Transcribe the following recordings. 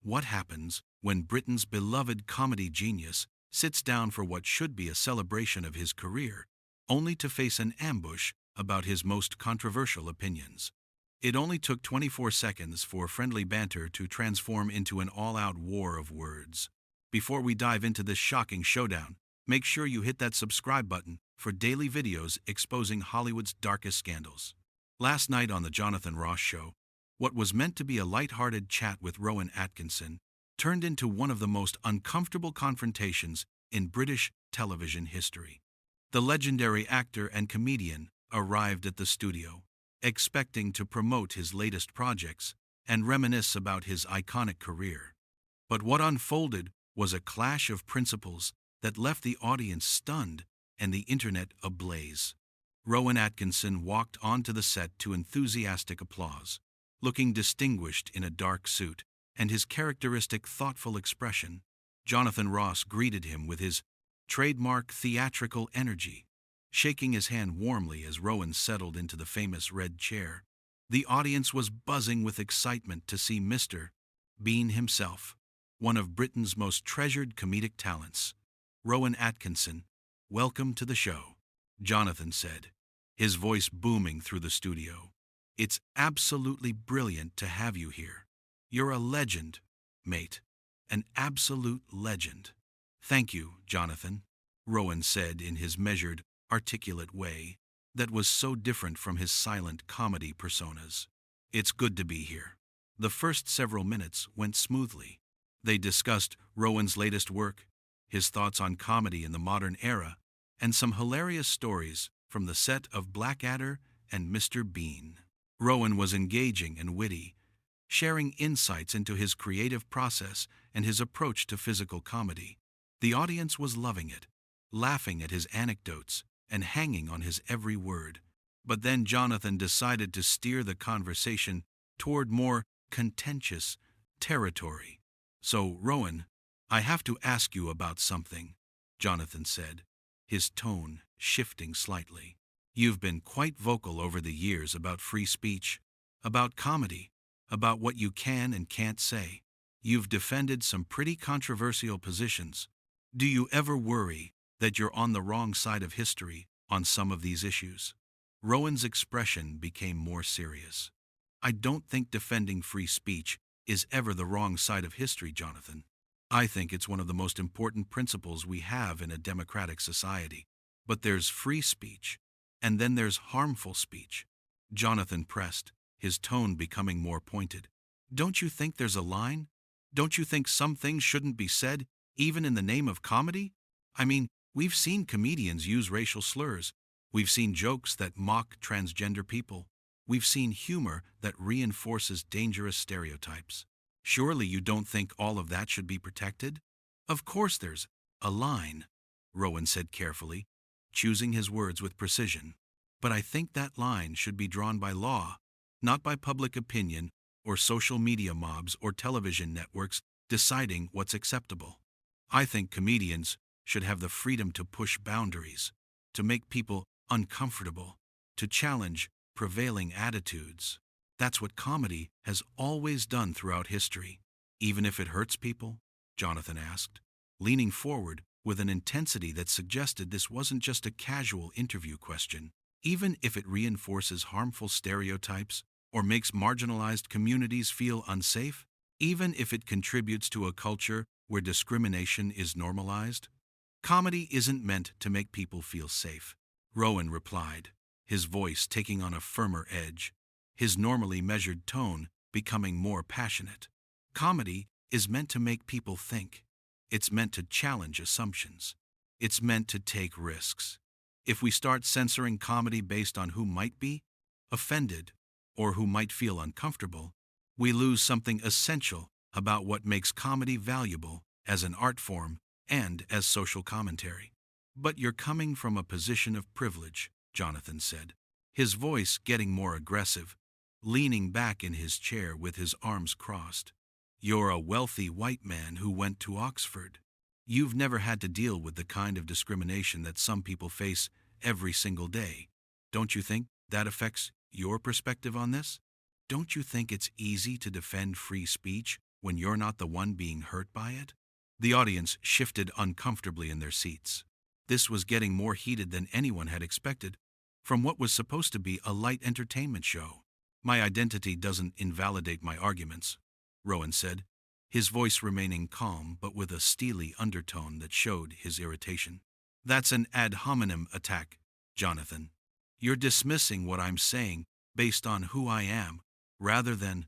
What happens when Britain's beloved comedy genius sits down for what should be a celebration of his career, only to face an ambush about his most controversial opinions? It only took 24 seconds for friendly banter to transform into an all-out war of words. Before we dive into this shocking showdown, make sure you hit that subscribe button for daily videos exposing Hollywood's darkest scandals. Last night on the Jonathan Ross Show, what was meant to be a light-hearted chat with Rowan Atkinson turned into one of the most uncomfortable confrontations in British television history. The legendary actor and comedian arrived at the studio, expecting to promote his latest projects and reminisce about his iconic career. But what unfolded was a clash of principles that left the audience stunned and the internet ablaze. Rowan Atkinson walked onto the set to enthusiastic applause, looking distinguished in a dark suit and his characteristic thoughtful expression. Jonathan Ross greeted him with his trademark theatrical energy, shaking his hand warmly as Rowan settled into the famous red chair. The audience was buzzing with excitement to see Mr. Bean himself, one of Britain's most treasured comedic talents. Rowan Atkinson, welcome to the show, Jonathan said, his voice booming through the studio. It's absolutely brilliant to have you here. You're a legend, mate. An absolute legend. Thank you, Jonathan, Rowan said in his measured, articulate way that was so different from his silent comedy personas. It's good to be here. The first several minutes went smoothly. They discussed Rowan's latest work, his thoughts on comedy in the modern era, and some hilarious stories from the set of Blackadder and Mr. Bean. Rowan was engaging and witty, sharing insights into his creative process and his approach to physical comedy. The audience was loving it, laughing at his anecdotes and hanging on his every word. But then Jonathan decided to steer the conversation toward more contentious territory. So, Rowan, I have to ask you about something, Jonathan said, his tone shifting slightly. You've been quite vocal over the years about free speech, about comedy, about what you can and can't say. You've defended some pretty controversial positions. Do you ever worry that you're on the wrong side of history on some of these issues? Rowan's expression became more serious. I don't think defending free speech is ever the wrong side of history, Jonathan. I think it's one of the most important principles we have in a democratic society. But there's free speech, and then there's harmful speech. Jonathan pressed, his tone becoming more pointed. Don't you think there's a line? Don't you think some things shouldn't be said, even in the name of comedy? I mean, we've seen comedians use racial slurs. We've seen jokes that mock transgender people. We've seen humor that reinforces dangerous stereotypes. Surely you don't think all of that should be protected? Of course there's a line, Rowan said carefully, choosing his words with precision. But I think that line should be drawn by law, not by public opinion or social media mobs or television networks deciding what's acceptable. I think comedians should have the freedom to push boundaries, to make people uncomfortable, to challenge prevailing attitudes. That's what comedy has always done throughout history. Even if it hurts people? Jonathan asked, leaning forward with an intensity that suggested this wasn't just a casual interview question. Even if it reinforces harmful stereotypes or makes marginalized communities feel unsafe? Even if it contributes to a culture where discrimination is normalized? Comedy isn't meant to make people feel safe, Rowan replied, his voice taking on a firmer edge, his normally measured tone becoming more passionate. Comedy is meant to make people think. It's meant to challenge assumptions. It's meant to take risks. If we start censoring comedy based on who might be offended or who might feel uncomfortable, we lose something essential about what makes comedy valuable as an art form and as social commentary. But you're coming from a position of privilege, Jonathan said, his voice getting more aggressive, leaning back in his chair with his arms crossed. You're a wealthy white man who went to Oxford. You've never had to deal with the kind of discrimination that some people face every single day. Don't you think that affects your perspective on this? Don't you think it's easy to defend free speech when you're not the one being hurt by it? The audience shifted uncomfortably in their seats. This was getting more heated than anyone had expected from what was supposed to be a light entertainment show. My identity doesn't invalidate my arguments, Rowan said, his voice remaining calm but with a steely undertone that showed his irritation. That's an ad hominem attack, Jonathan. You're dismissing what I'm saying based on who I am, rather than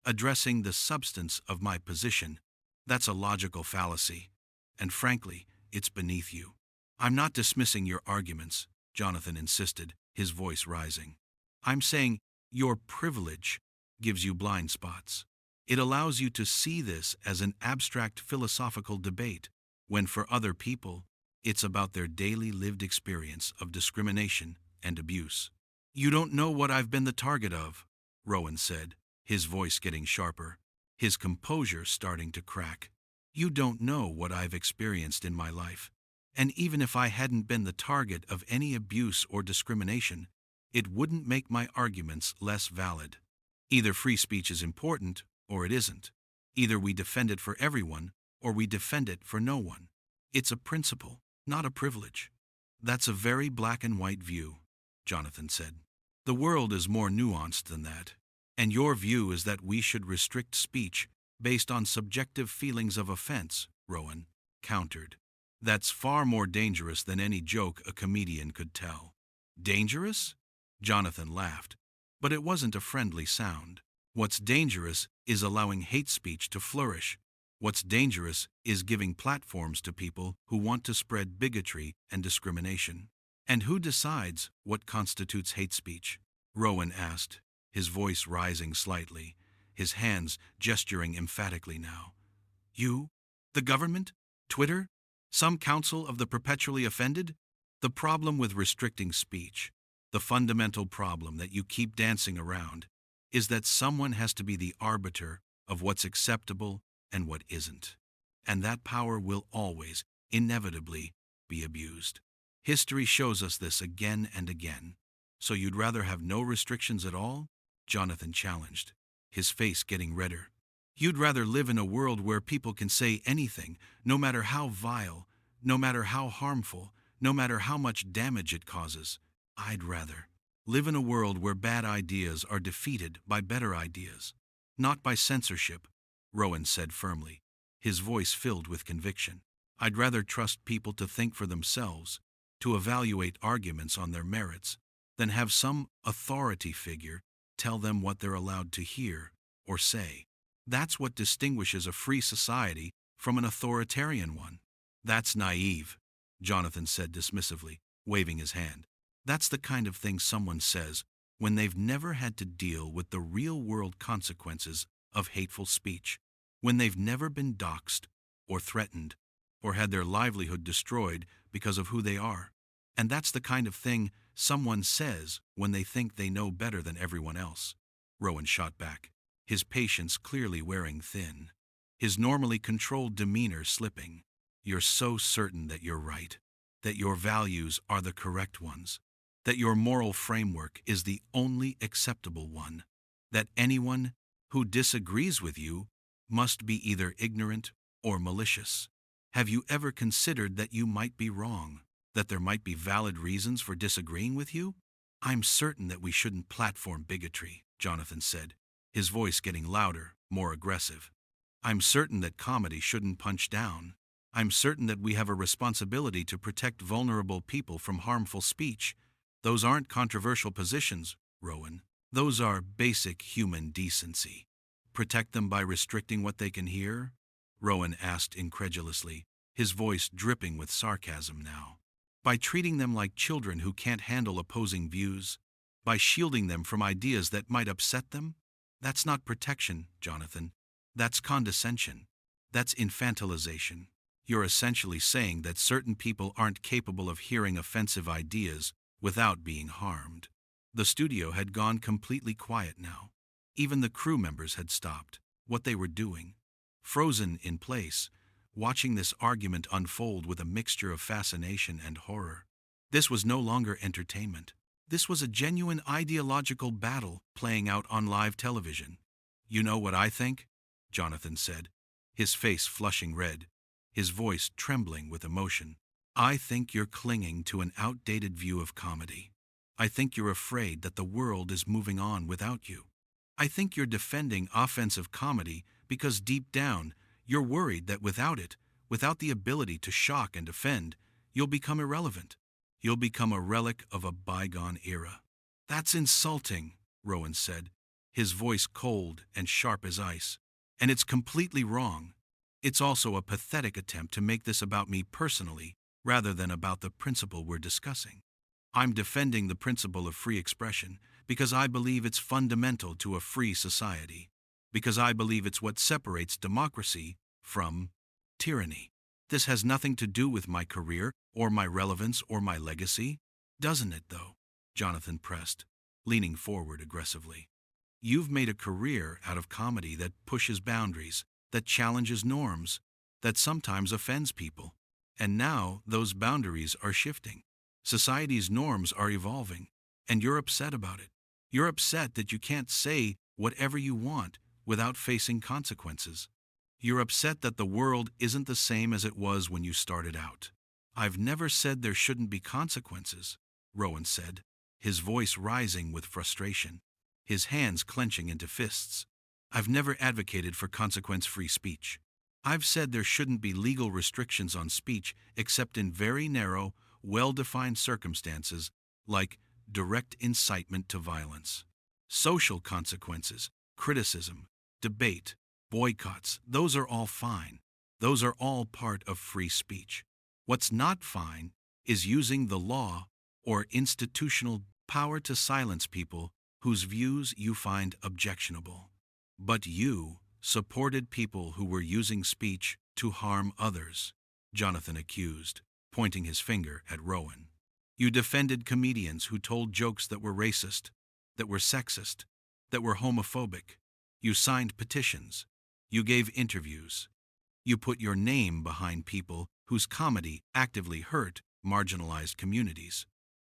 addressing the substance of my position. That's a logical fallacy, and frankly, it's beneath you. I'm not dismissing your arguments, Jonathan insisted, his voice rising. I'm saying your privilege gives you blind spots. It allows you to see this as an abstract philosophical debate, when for other people, it's about their daily lived experience of discrimination and abuse. You don't know what I've been the target of, Rowan said, his voice getting sharper, his composure starting to crack. You don't know what I've experienced in my life. And even if I hadn't been the target of any abuse or discrimination, it wouldn't make my arguments less valid. Either free speech is important, or it isn't. Either we defend it for everyone, or we defend it for no one. It's a principle, not a privilege. That's a very black and white view, Jonathan said. The world is more nuanced than that, and your view is that we should restrict speech based on subjective feelings of offense, Rowan countered. That's far more dangerous than any joke a comedian could tell. Dangerous? Jonathan laughed, but it wasn't a friendly sound. What's dangerous is allowing hate speech to flourish. What's dangerous is giving platforms to people who want to spread bigotry and discrimination. And who decides what constitutes hate speech? Rowan asked, his voice rising slightly, his hands gesturing emphatically now. You? The government? Twitter? Some council of the perpetually offended? The problem with restricting speech, the fundamental problem that you keep dancing around, is that someone has to be the arbiter of what's acceptable and what isn't. And that power will always, inevitably, be abused. History shows us this again and again. So you'd rather have no restrictions at all? Jonathan challenged, his face getting redder. You'd rather live in a world where people can say anything, no matter how vile, no matter how harmful, no matter how much damage it causes. I'd rather live in a world where bad ideas are defeated by better ideas, not by censorship, Rowan said firmly, his voice filled with conviction. I'd rather trust people to think for themselves, to evaluate arguments on their merits, than have some authority figure tell them what they're allowed to hear or say. That's what distinguishes a free society from an authoritarian one. That's naive, Jonathan said dismissively, waving his hand. That's the kind of thing someone says when they've never had to deal with the real-world consequences of hateful speech, when they've never been doxxed or threatened or had their livelihood destroyed because of who they are. And that's the kind of thing someone says when they think they know better than everyone else. Rowan shot back, his patience clearly wearing thin, his normally controlled demeanor slipping. You're so certain that you're right, that your values are the correct ones, that your moral framework is the only acceptable one, that anyone who disagrees with you must be either ignorant or malicious. Have you ever considered that you might be wrong, that there might be valid reasons for disagreeing with you? I'm certain that we shouldn't platform bigotry, Jonathan said, his voice getting louder, more aggressive. I'm certain that comedy shouldn't punch down. I'm certain that we have a responsibility to protect vulnerable people from harmful speech. Those aren't controversial positions, Rowan. Those are basic human decency. Protect them by restricting what they can hear? Rowan asked incredulously, his voice dripping with sarcasm now. By treating them like children who can't handle opposing views? By shielding them from ideas that might upset them? That's not protection, Jonathan. That's condescension. That's infantilization. You're essentially saying that certain people aren't capable of hearing offensive ideas without being harmed. The studio had gone completely quiet now. Even the crew members had stopped what they were doing, frozen in place, watching this argument unfold with a mixture of fascination and horror. This was no longer entertainment. This was a genuine ideological battle playing out on live television. You know what I think? Jonathan said, his face flushing red, his voice trembling with emotion. I think you're clinging to an outdated view of comedy. I think you're afraid that the world is moving on without you. I think you're defending offensive comedy because deep down, you're worried that without it, without the ability to shock and offend, you'll become irrelevant. You'll become a relic of a bygone era. That's insulting, Rowan said, his voice cold and sharp as ice. And it's completely wrong. It's also a pathetic attempt to make this about me personally, rather than about the principle we're discussing. I'm defending the principle of free expression because I believe it's fundamental to a free society, because I believe it's what separates democracy from tyranny. This has nothing to do with my career or my relevance or my legacy, doesn't it, though? Jonathan pressed, leaning forward aggressively. You've made a career out of comedy that pushes boundaries, that challenges norms, that sometimes offends people. And now those boundaries are shifting. Society's norms are evolving, and you're upset about it. You're upset that you can't say whatever you want without facing consequences. You're upset that the world isn't the same as it was when you started out. I've never said there shouldn't be consequences, Rowan said, his voice rising with frustration, his hands clenching into fists. I've never advocated for consequence-free speech. I've said there shouldn't be legal restrictions on speech except in very narrow, well-defined circumstances like direct incitement to violence. Social consequences, criticism, debate, boycotts, those are all fine. Those are all part of free speech. What's not fine is using the law or institutional power to silence people whose views you find objectionable. But you supported people who were using speech to harm others, Jonathan accused, pointing his finger at Rowan. You defended comedians who told jokes that were racist, that were sexist, that were homophobic. You signed petitions. You gave interviews. You put your name behind people whose comedy actively hurt marginalized communities.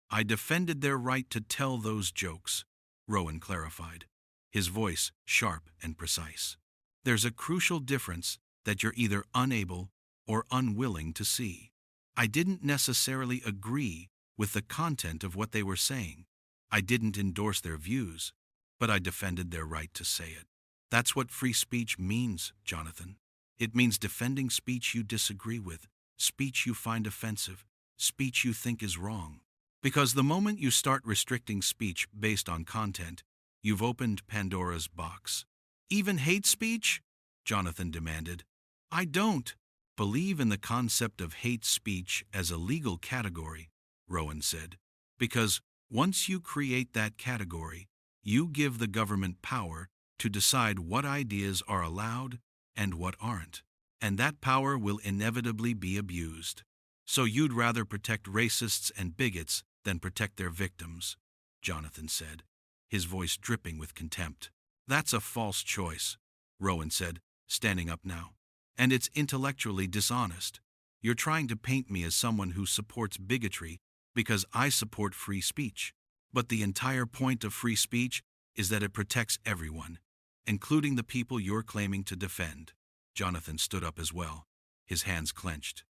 I defended their right to tell those jokes, Rowan clarified, his voice sharp and precise. There's a crucial difference that you're either unable or unwilling to see. I didn't necessarily agree with the content of what they were saying. I didn't endorse their views, but I defended their right to say it. That's what free speech means, Jonathan. It means defending speech you disagree with, speech you find offensive, speech you think is wrong. Because the moment you start restricting speech based on content, you've opened Pandora's box. Even hate speech? Jonathan demanded. I don't believe in the concept of hate speech as a legal category, Rowan said, because once you create that category, you give the government power to decide what ideas are allowed and what aren't, and that power will inevitably be abused. So you'd rather protect racists and bigots than protect their victims, Jonathan said, his voice dripping with contempt. That's a false choice, Rowan said, standing up now. And it's intellectually dishonest. You're trying to paint me as someone who supports bigotry because I support free speech. But the entire point of free speech is that it protects everyone, including the people you're claiming to defend. Jonathan stood up as well, his hands clenched.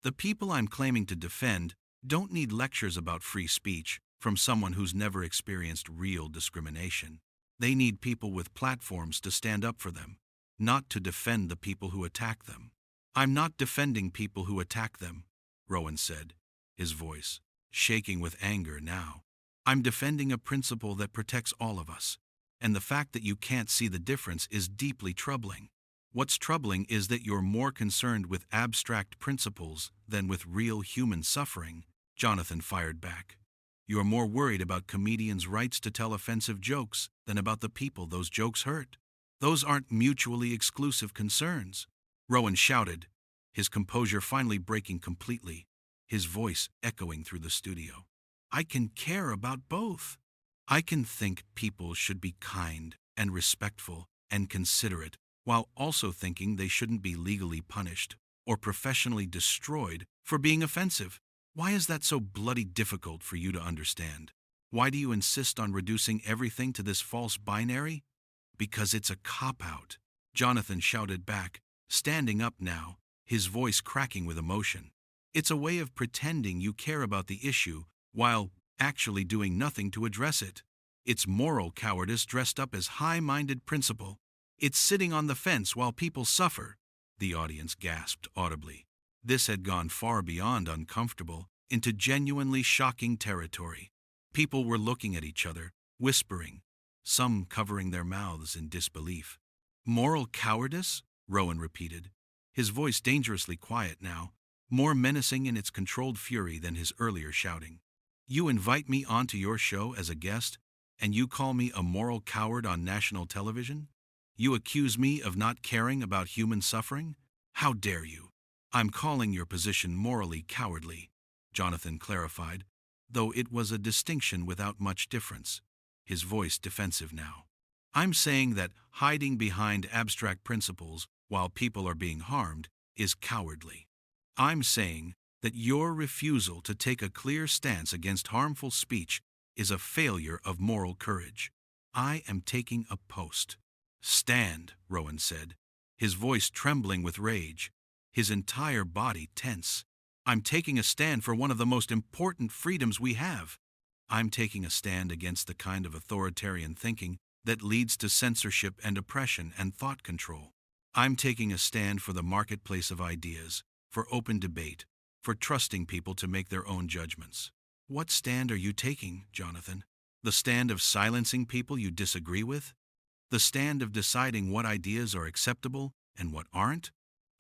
The people I'm claiming to defend don't need lectures about free speech from someone who's never experienced real discrimination. They need people with platforms to stand up for them, not to defend the people who attack them. I'm not defending people who attack them, Rowan said, his voice shaking with anger now. I'm defending a principle that protects all of us, and the fact that you can't see the difference is deeply troubling. What's troubling is that you're more concerned with abstract principles than with real human suffering, Jonathan fired back. You're more worried about comedians' rights to tell offensive jokes than about the people those jokes hurt. Those aren't mutually exclusive concerns, Rowan shouted, his composure finally breaking completely, his voice echoing through the studio. I can care about both. I can think people should be kind and respectful and considerate, while also thinking they shouldn't be legally punished or professionally destroyed for being offensive. Why is that so bloody difficult for you to understand? Why do you insist on reducing everything to this false binary? Because it's a cop-out, Jonathan shouted back, standing up now, his voice cracking with emotion. It's a way of pretending you care about the issue while actually doing nothing to address it. It's moral cowardice dressed up as high-minded principle. It's sitting on the fence while people suffer. The audience gasped audibly. This had gone far beyond uncomfortable into genuinely shocking territory. People were looking at each other, whispering, some covering their mouths in disbelief. Moral cowardice? Rowan repeated, his voice dangerously quiet now, more menacing in its controlled fury than his earlier shouting. You invite me onto your show as a guest, and you call me a moral coward on national television? You accuse me of not caring about human suffering? How dare you? I'm calling your position morally cowardly, Jonathan clarified, though it was a distinction without much difference, his voice defensive now. I'm saying that hiding behind abstract principles while people are being harmed is cowardly. I'm saying that your refusal to take a clear stance against harmful speech is a failure of moral courage. I am taking a post. Stand, Rowan said, his voice trembling with rage, his entire body tense. I'm taking a stand for one of the most important freedoms we have. I'm taking a stand against the kind of authoritarian thinking that leads to censorship and oppression and thought control. I'm taking a stand for the marketplace of ideas, for open debate, for trusting people to make their own judgments. What stand are you taking, Jonathan? The stand of silencing people you disagree with? The stand of deciding what ideas are acceptable and what aren't?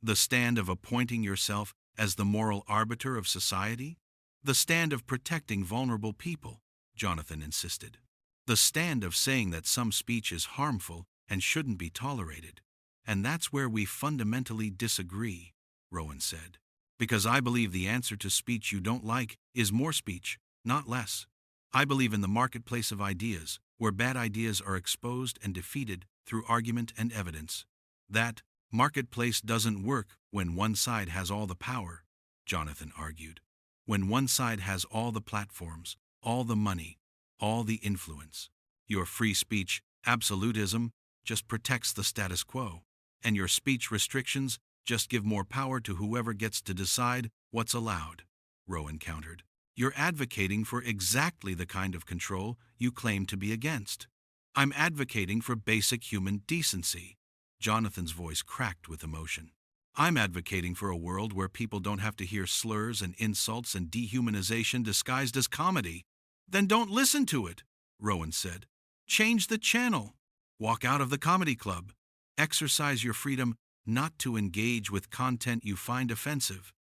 The stand of appointing yourself as the moral arbiter of society? The stand of protecting vulnerable people, Jonathan insisted. The stand of saying that some speech is harmful and shouldn't be tolerated. And that's where we fundamentally disagree, Rowan said. Because I believe the answer to speech you don't like is more speech, not less. I believe in the marketplace of ideas, where bad ideas are exposed and defeated through argument and evidence. That marketplace doesn't work when one side has all the power, Jonathan argued. When one side has all the platforms, all the money, all the influence. Your free speech absolutism just protects the status quo, and your speech restrictions just give more power to whoever gets to decide what's allowed, Rowan countered. You're advocating for exactly the kind of control you claim to be against. I'm advocating for basic human decency. Jonathan's voice cracked with emotion. I'm advocating for a world where people don't have to hear slurs and insults and dehumanization disguised as comedy. Then don't listen to it, Rowan said. Change the channel. Walk out of the comedy club. Exercise your freedom not to engage with content you find offensive.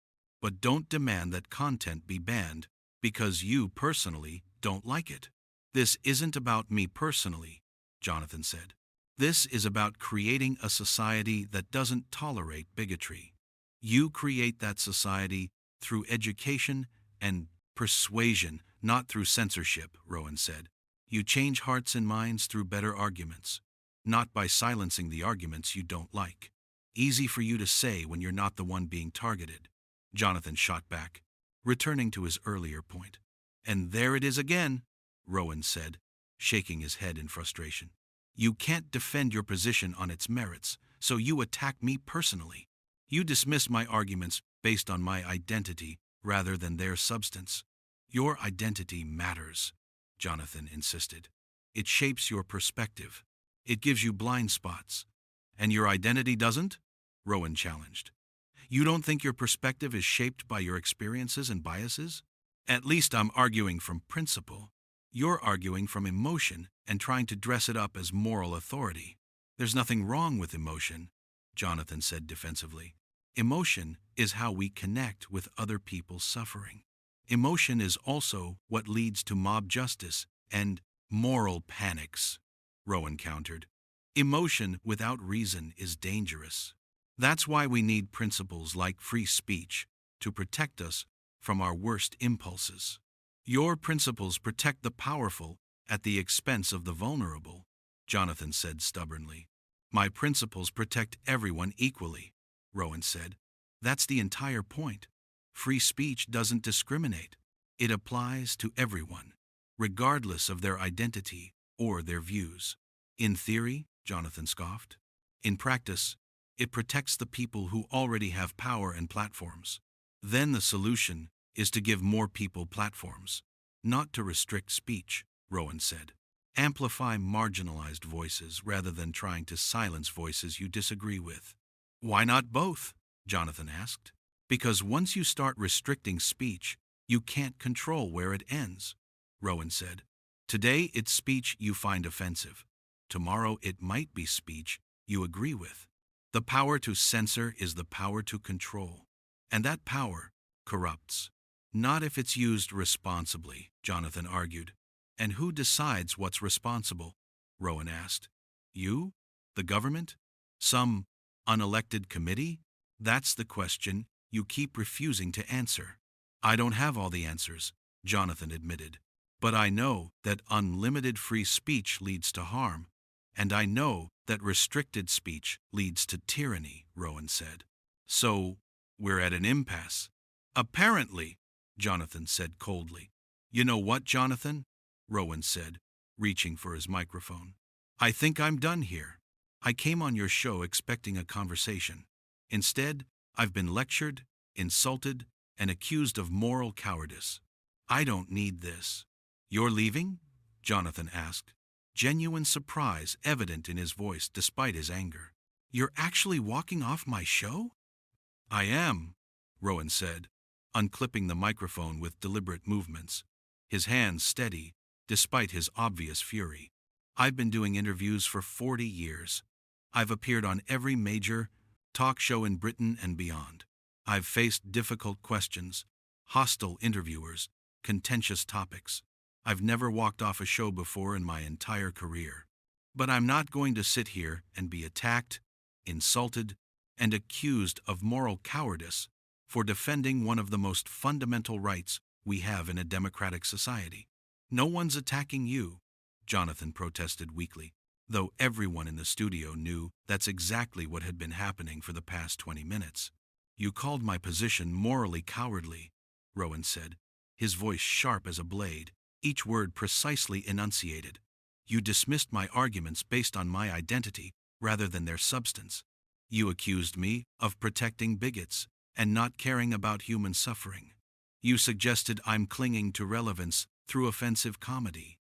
But don't demand that content be banned because you personally don't like it. This isn't about me personally, Jonathan said. This is about creating a society that doesn't tolerate bigotry. You create that society through education and persuasion, not through censorship, Rowan said. You change hearts and minds through better arguments, not by silencing the arguments you don't like. Easy for you to say when you're not the one being targeted, Jonathan shot back, returning to his earlier point. And there it is again, Rowan said, shaking his head in frustration. You can't defend your position on its merits, so you attack me personally. You dismiss my arguments based on my identity rather than their substance. Your identity matters, Jonathan insisted. It shapes your perspective. It gives you blind spots. And your identity doesn't? Rowan challenged. You don't think your perspective is shaped by your experiences and biases? At least I'm arguing from principle. You're arguing from emotion and trying to dress it up as moral authority. There's nothing wrong with emotion, Jonathan said defensively. Emotion is how we connect with other people's suffering. Emotion is also what leads to mob justice and moral panics, Rowan countered. Emotion without reason is dangerous. That's why we need principles like free speech to protect us from our worst impulses. Your principles protect the powerful at the expense of the vulnerable, Jonathan said stubbornly. My principles protect everyone equally, Rowan said. That's the entire point. Free speech doesn't discriminate. It applies to everyone, regardless of their identity or their views. In theory, Jonathan scoffed. In practice, it protects the people who already have power and platforms. Then the solution is to give more people platforms, not to restrict speech, Rowan said. Amplify marginalized voices rather than trying to silence voices you disagree with. Why not both? Jonathan asked. Because once you start restricting speech, you can't control where it ends, Rowan said. Today it's speech you find offensive. Tomorrow it might be speech you agree with. The power to censor is the power to control. And that power corrupts. Not if it's used responsibly, Jonathan argued. And who decides what's responsible? Rowan asked. You? The government? Some unelected committee? That's the question you keep refusing to answer. I don't have all the answers, Jonathan admitted. But I know that unlimited free speech leads to harm. And I know that restricted speech leads to tyranny, Rowan said. So, we're at an impasse. Apparently, Jonathan said coldly. You know what, Jonathan? Rowan said, reaching for his microphone. I think I'm done here. I came on your show expecting a conversation. Instead, I've been lectured, insulted, and accused of moral cowardice. I don't need this. You're leaving? Jonathan asked, genuine surprise evident in his voice despite his anger. You're actually walking off my show? I am, Rowan said, unclipping the microphone with deliberate movements, his hands steady despite his obvious fury. I've been doing interviews for 40 years. I've appeared on every major talk show in Britain and beyond. I've faced difficult questions, hostile interviewers, contentious topics. I've never walked off a show before in my entire career. But I'm not going to sit here and be attacked, insulted, and accused of moral cowardice for defending one of the most fundamental rights we have in a democratic society. No one's attacking you, Jonathan protested weakly, though everyone in the studio knew that's exactly what had been happening for the past 20 minutes. You called my position morally cowardly, Rowan said, his voice sharp as a blade, each word precisely enunciated. You dismissed my arguments based on my identity rather than their substance. You accused me of protecting bigots and not caring about human suffering. You suggested I'm clinging to relevance through offensive comedy.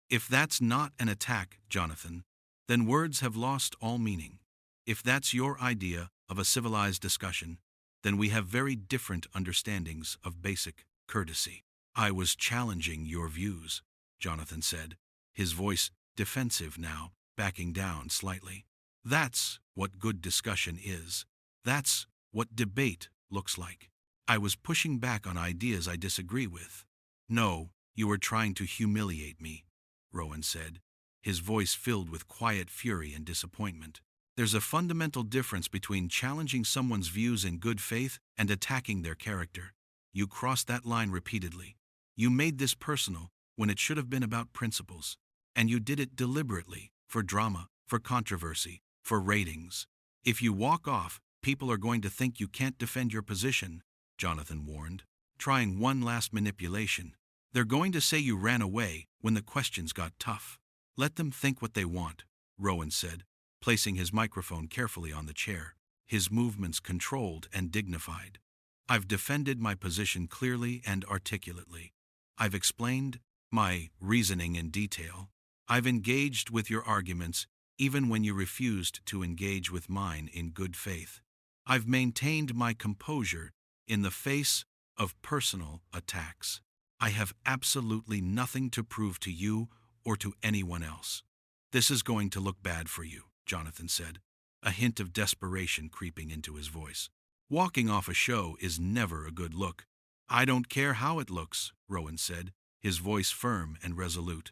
If that's not an attack, Jonathan, then words have lost all meaning. If that's your idea of a civilized discussion, then we have very different understandings of basic courtesy. I was challenging your views, Jonathan said, his voice defensive now, backing down slightly. That's what good discussion is. That's what debate looks like. I was pushing back on ideas I disagree with. No, you were trying to humiliate me, Rowan said, his voice filled with quiet fury and disappointment. There's a fundamental difference between challenging someone's views in good faith and attacking their character. You crossed that line repeatedly. You made this personal when it should have been about principles. And you did it deliberately, for drama, for controversy, for ratings. If you walk off, people are going to think you can't defend your position, Jonathan warned, trying one last manipulation. They're going to say you ran away when the questions got tough. Let them think what they want, Rowan said, placing his microphone carefully on the chair, his movements controlled and dignified. I've defended my position clearly and articulately. I've explained my reasoning in detail. I've engaged with your arguments even when you refused to engage with mine in good faith. I've maintained my composure in the face of personal attacks. I have absolutely nothing to prove to you or to anyone else. This is going to look bad for you, Jonathan said, a hint of desperation creeping into his voice. Walking off a show is never a good look. I don't care how it looks, Rowan said, his voice firm and resolute.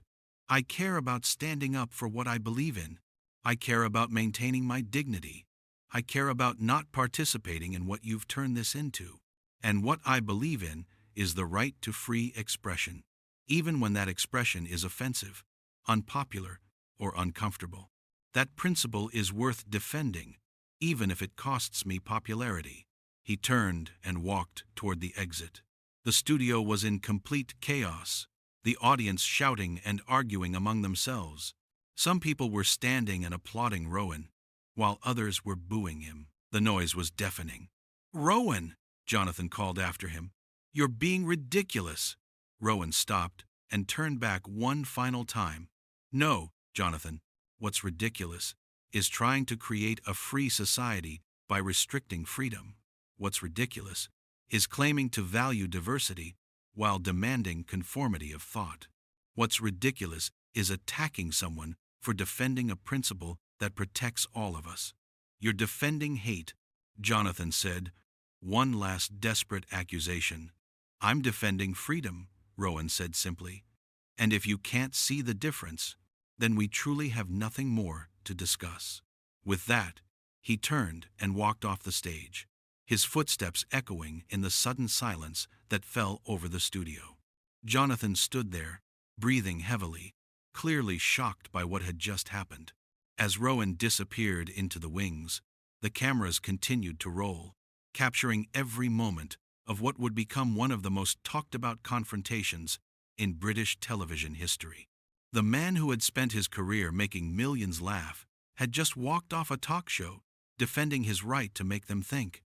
I care about standing up for what I believe in. I care about maintaining my dignity. I care about not participating in what you've turned this into. And what I believe in is the right to free expression, even when that expression is offensive, unpopular, or uncomfortable. That principle is worth defending, even if it costs me popularity. He turned and walked toward the exit. The studio was in complete chaos, the audience shouting and arguing among themselves. Some people were standing and applauding Rowan, while others were booing him. The noise was deafening. "Rowan!" Jonathan called after him. "You're being ridiculous." Rowan stopped and turned back one final time. "No, Jonathan, what's ridiculous is trying to create a free society by restricting freedom. What's ridiculous is claiming to value diversity while demanding conformity of thought. What's ridiculous is attacking someone for defending a principle that protects all of us. You're defending hate," Jonathan said. One last desperate accusation. "I'm defending freedom," Rowan said simply. "And if you can't see the difference, then we truly have nothing more to discuss." With that, he turned and walked off the stage, his footsteps echoing in the sudden silence that fell over the studio. Jonathan stood there, breathing heavily, clearly shocked by what had just happened. As Rowan disappeared into the wings, the cameras continued to roll, capturing every moment of what would become one of the most talked-about confrontations in British television history. The man who had spent his career making millions laugh had just walked off a talk show, defending his right to make them think.